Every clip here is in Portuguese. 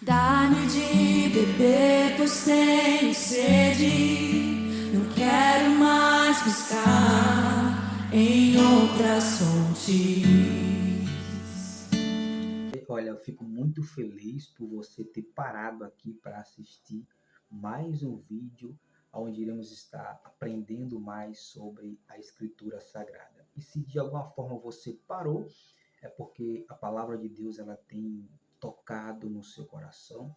Dá-me de beber, pois tenho sede. Não quero mais buscar em outras fontes. Olha, eu fico muito feliz por você ter parado aqui para assistir mais um vídeo onde iremos estar aprendendo mais sobre a Escritura Sagrada. E se de alguma forma você parou, é porque a palavra de Deus ela tem tocado no seu coração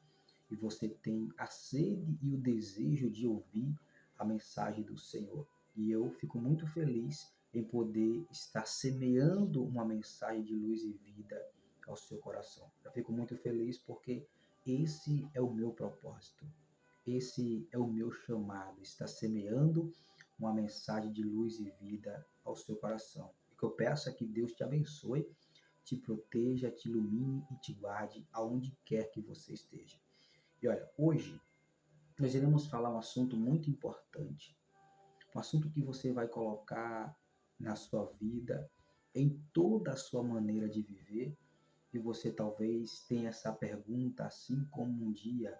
e você tem a sede e o desejo de ouvir a mensagem do Senhor. E eu fico muito feliz em poder estar semeando uma mensagem de luz e vida ao seu coração. Eu fico muito feliz porque esse é o meu propósito. Esse é o meu chamado, estar semeando uma mensagem de luz e vida ao seu coração. O que eu peço é que Deus te abençoe, te proteja, te ilumine e te guarde aonde quer que você esteja. E olha, hoje nós iremos falar um assunto muito importante, um assunto que você vai colocar na sua vida, em toda a sua maneira de viver, e você talvez tenha essa pergunta, assim como um dia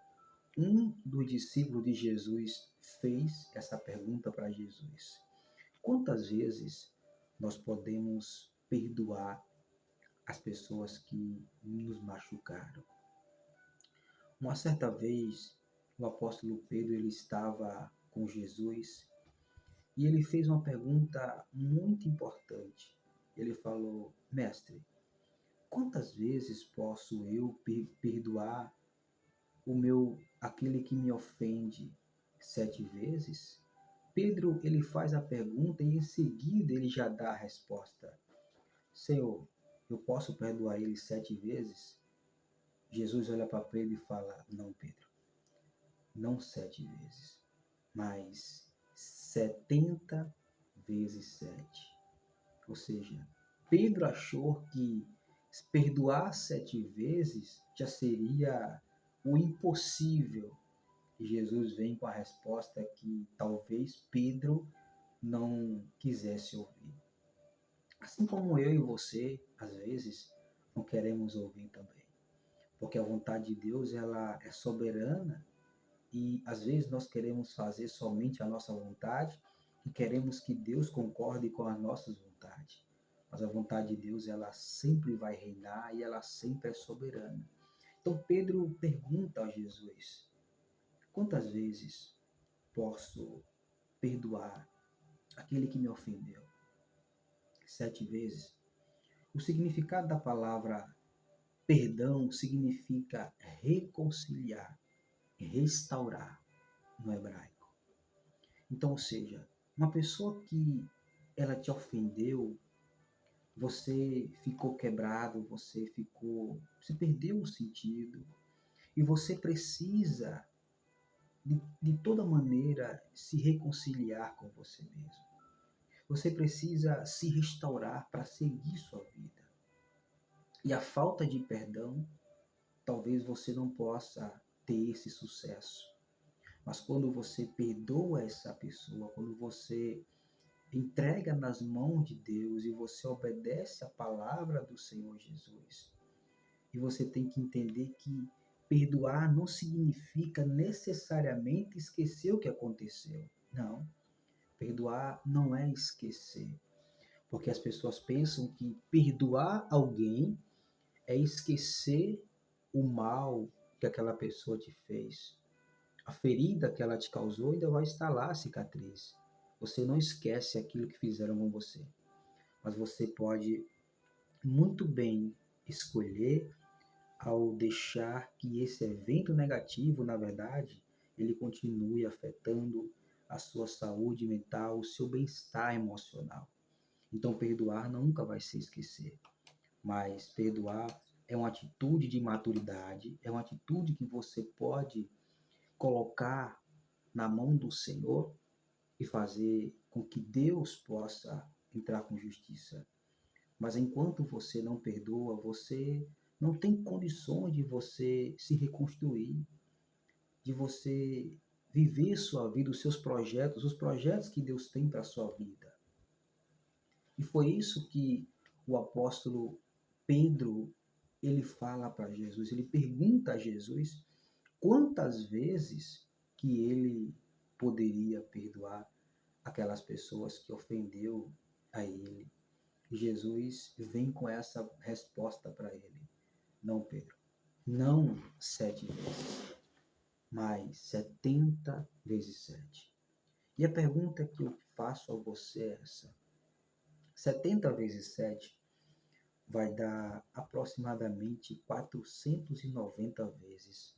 um dos discípulos de Jesus fez essa pergunta para Jesus: quantas vezes nós podemos perdoar as pessoas que nos machucaram? Uma certa vez, o apóstolo Pedro ele estava com Jesus e ele fez uma pergunta muito importante. Ele falou: Mestre, quantas vezes posso eu perdoar aquele que me ofende? 7 vezes? Pedro ele faz a pergunta e em seguida ele já dá a resposta: Senhor, eu posso perdoar ele 7 vezes? Jesus olha para Pedro e fala: não, Pedro, não 7 vezes, mas 70 vezes 7. Ou seja, Pedro achou que perdoar 7 vezes já seria o impossível. E Jesus vem com a resposta que talvez Pedro não quisesse ouvir. Assim como eu e você, às vezes, não queremos ouvir também. Porque a vontade de Deus ela é soberana e às vezes nós queremos fazer somente a nossa vontade e queremos que Deus concorde com as nossas vontades. Mas a vontade de Deus ela sempre vai reinar e ela sempre é soberana. Então Pedro pergunta a Jesus: quantas vezes posso perdoar aquele que me ofendeu? 7 vezes? O significado da palavra perdão significa reconciliar, restaurar no hebraico. Então, ou seja, uma pessoa que ela te ofendeu, você ficou quebrado, você perdeu o sentido e você precisa de toda maneira se reconciliar com você mesmo. Você precisa se restaurar para seguir sua vida. E a falta de perdão, talvez você não possa ter esse sucesso. Mas quando você perdoa essa pessoa, quando você entrega nas mãos de Deus e você obedece a palavra do Senhor Jesus, e você tem que entender que perdoar não significa necessariamente esquecer o que aconteceu. Não. Perdoar não é esquecer. Porque as pessoas pensam que perdoar alguém é esquecer o mal que aquela pessoa te fez. A ferida que ela te causou ainda vai estar lá, a cicatriz. Você não esquece aquilo que fizeram com você. Mas você pode muito bem escolher ao deixar que esse evento negativo, na verdade, ele continue afetando a sua saúde mental, o seu bem-estar emocional. Então, perdoar nunca vai se esquecer, mas perdoar é uma atitude de maturidade, é uma atitude que você pode colocar na mão do Senhor e fazer com que Deus possa entrar com justiça. Mas enquanto você não perdoa, você não tem condições de você se reconstruir, de você viver sua vida, os seus projetos, os projetos que Deus tem para a sua vida. E foi isso que o apóstolo Pedro ele fala para Jesus, ele pergunta a Jesus quantas vezes que ele poderia perdoar aquelas pessoas que ofendeu a ele. E Jesus vem com essa resposta para ele. Não, Pedro, não 7 vezes, mas 70 vezes 7. E a pergunta que eu faço a você é essa. 70 vezes 7 vai dar aproximadamente 490 vezes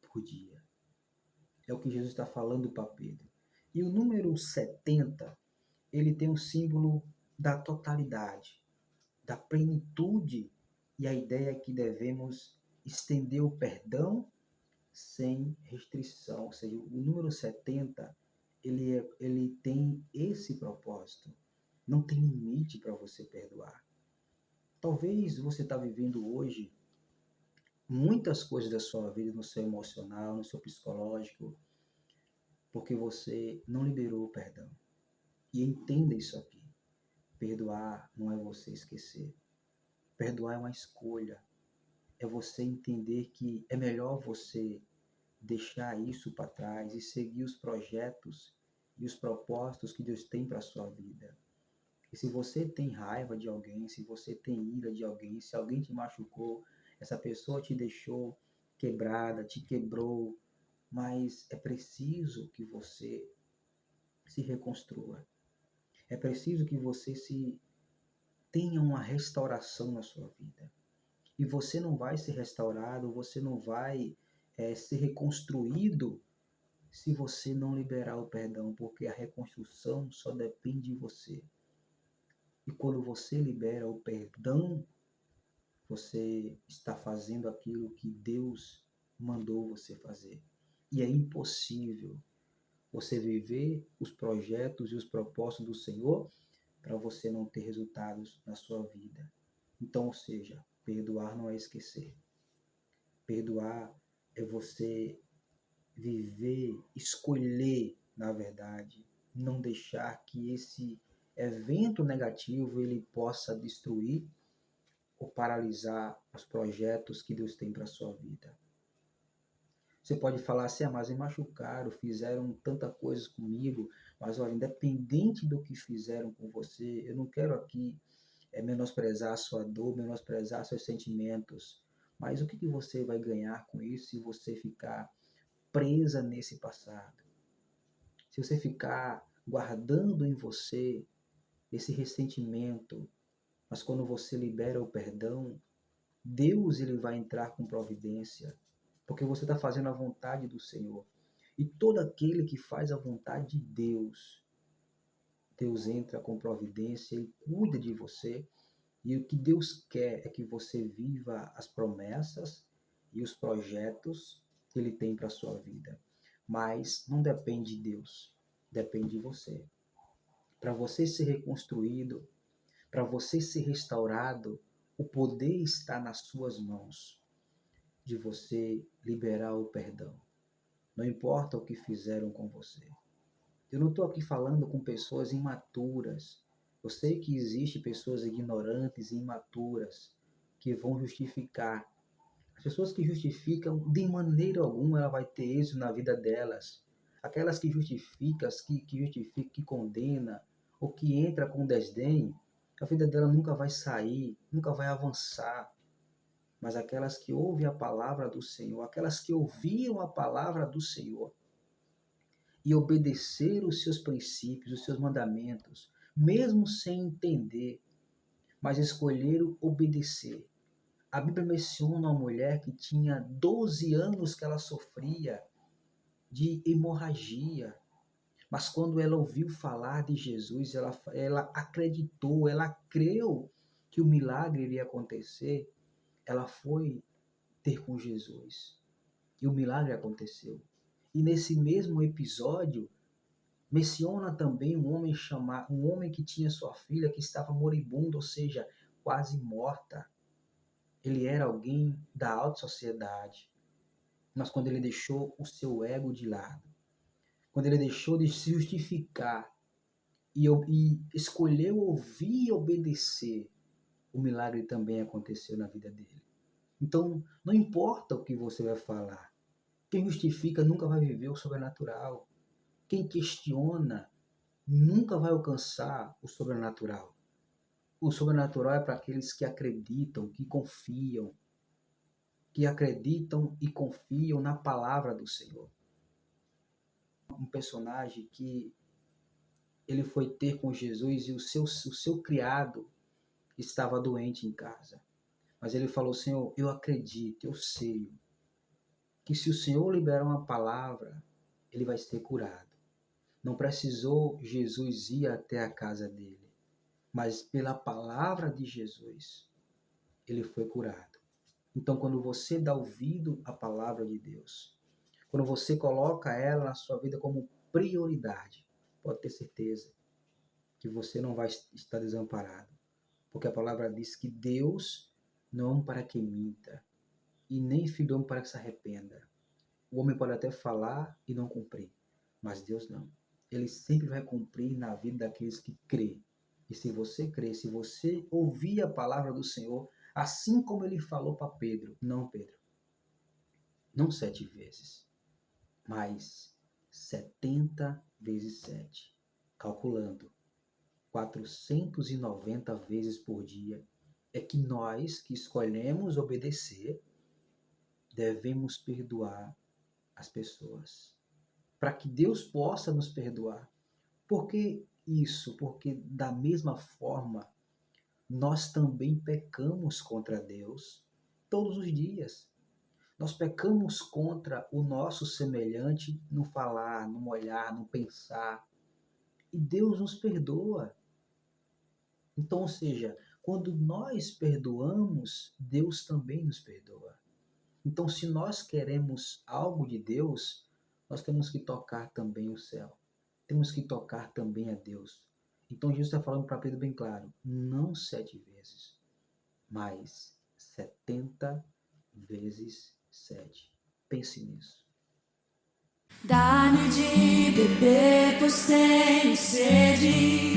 por dia. É o que Jesus está falando para Pedro. E o número 70, ele tem o símbolo da totalidade, da plenitude, e a ideia é que devemos estender o perdão sem restrição. Ou seja, o número 70, ele tem esse propósito. Não tem limite para você perdoar. Talvez você está vivendo hoje muitas coisas da sua vida, no seu emocional, no seu psicológico, porque você não liberou o perdão. E entenda isso aqui. Perdoar não é você esquecer. Perdoar é uma escolha. É você entender que é melhor você deixar isso para trás e seguir os projetos e os propósitos que Deus tem para a sua vida. E se você tem raiva de alguém, se você tem ira de alguém, se alguém te machucou, essa pessoa te deixou quebrada, te quebrou, mas é preciso que você se reconstrua. É preciso que você tenha uma restauração na sua vida. E você não vai ser restaurado, você não vai ser reconstruído se você não liberar o perdão, porque a reconstrução só depende de você. E quando você libera o perdão, você está fazendo aquilo que Deus mandou você fazer. E é impossível você viver os projetos e os propósitos do Senhor para você não ter resultados na sua vida. Então, ou seja, perdoar não é esquecer. Perdoar é você viver, escolher, na verdade, não deixar que esse evento negativo ele possa destruir ou paralisar os projetos que Deus tem para a sua vida. Você pode falar assim, mas me machucaram, fizeram tanta coisa comigo, mas olha, independente do que fizeram com você, eu não quero aqui menosprezar a sua dor, menosprezar seus sentimentos, mas o que você vai ganhar com isso se você ficar presa nesse passado? Se você ficar guardando em você esse ressentimento, mas quando você libera o perdão, Deus ele vai entrar com providência, porque você está fazendo a vontade do Senhor. E todo aquele que faz a vontade de Deus, Deus entra com providência, Ele cuida de você. E o que Deus quer é que você viva as promessas e os projetos que Ele tem para a sua vida. Mas não depende de Deus, depende de você. Para você ser reconstruído, para você ser restaurado, o poder está nas suas mãos de você liberar o perdão. Não importa o que fizeram com você. Eu não estou aqui falando com pessoas imaturas. Eu sei que existem pessoas ignorantes e imaturas que vão justificar. As pessoas que justificam, de maneira alguma ela vai ter êxito na vida delas. Aquelas que justificam, que condena, ou que entra com desdém, a vida dela nunca vai sair, nunca vai avançar. Mas aquelas que ouvem a palavra do Senhor, aquelas que ouviram a palavra do Senhor e obedeceram os seus princípios, os seus mandamentos, mesmo sem entender, mas escolheram obedecer. A Bíblia menciona uma mulher que tinha 12 anos que ela sofria de hemorragia, mas quando ela ouviu falar de Jesus, ela acreditou, ela creu que o milagre iria acontecer, ela foi ter com Jesus. E o milagre aconteceu. E nesse mesmo episódio, menciona também um homem que tinha sua filha que estava moribunda, ou seja, quase morta. Ele era alguém da alta sociedade. Mas quando ele deixou o seu ego de lado, quando ele deixou de se justificar e escolheu ouvir e obedecer, o milagre também aconteceu na vida dele. Então, não importa o que você vai falar. Quem justifica nunca vai viver o sobrenatural. Quem questiona nunca vai alcançar o sobrenatural. O sobrenatural é para aqueles que acreditam, que acreditam e confiam na palavra do Senhor. Um personagem que ele foi ter com Jesus e o seu criado estava doente em casa. Mas ele falou: Senhor, eu acredito, eu sei que se o Senhor liberar uma palavra, ele vai ser curado. Não precisou Jesus ir até a casa dele, mas pela palavra de Jesus, ele foi curado. Então, quando você dá ouvido à palavra de Deus, quando você coloca ela na sua vida como prioridade, pode ter certeza que você não vai estar desamparado. Porque a palavra diz que Deus não é um para que minta, e nem filho do homem para que se arrependa. O homem pode até falar e não cumprir, mas Deus não. Ele sempre vai cumprir na vida daqueles que crê. E se você crê, se você ouvir a palavra do Senhor, assim como ele falou para Pedro, não, Pedro, não 7 vezes, mas 70 vezes 7, calculando 490 vezes por dia, é que nós que escolhemos obedecer, devemos perdoar as pessoas, para que Deus possa nos perdoar. Por que isso? Porque da mesma forma, nós também pecamos contra Deus todos os dias. Nós pecamos contra o nosso semelhante no falar, no olhar, no pensar. E Deus nos perdoa. Então, ou seja, quando nós perdoamos, Deus também nos perdoa. Então, se nós queremos algo de Deus, nós temos que tocar também o céu. Temos que tocar também a Deus. Então, Jesus está falando para Pedro bem claro, não 7 vezes, mas 70 vezes 7. Pense nisso. Dá-me de beber, pois tenho sede.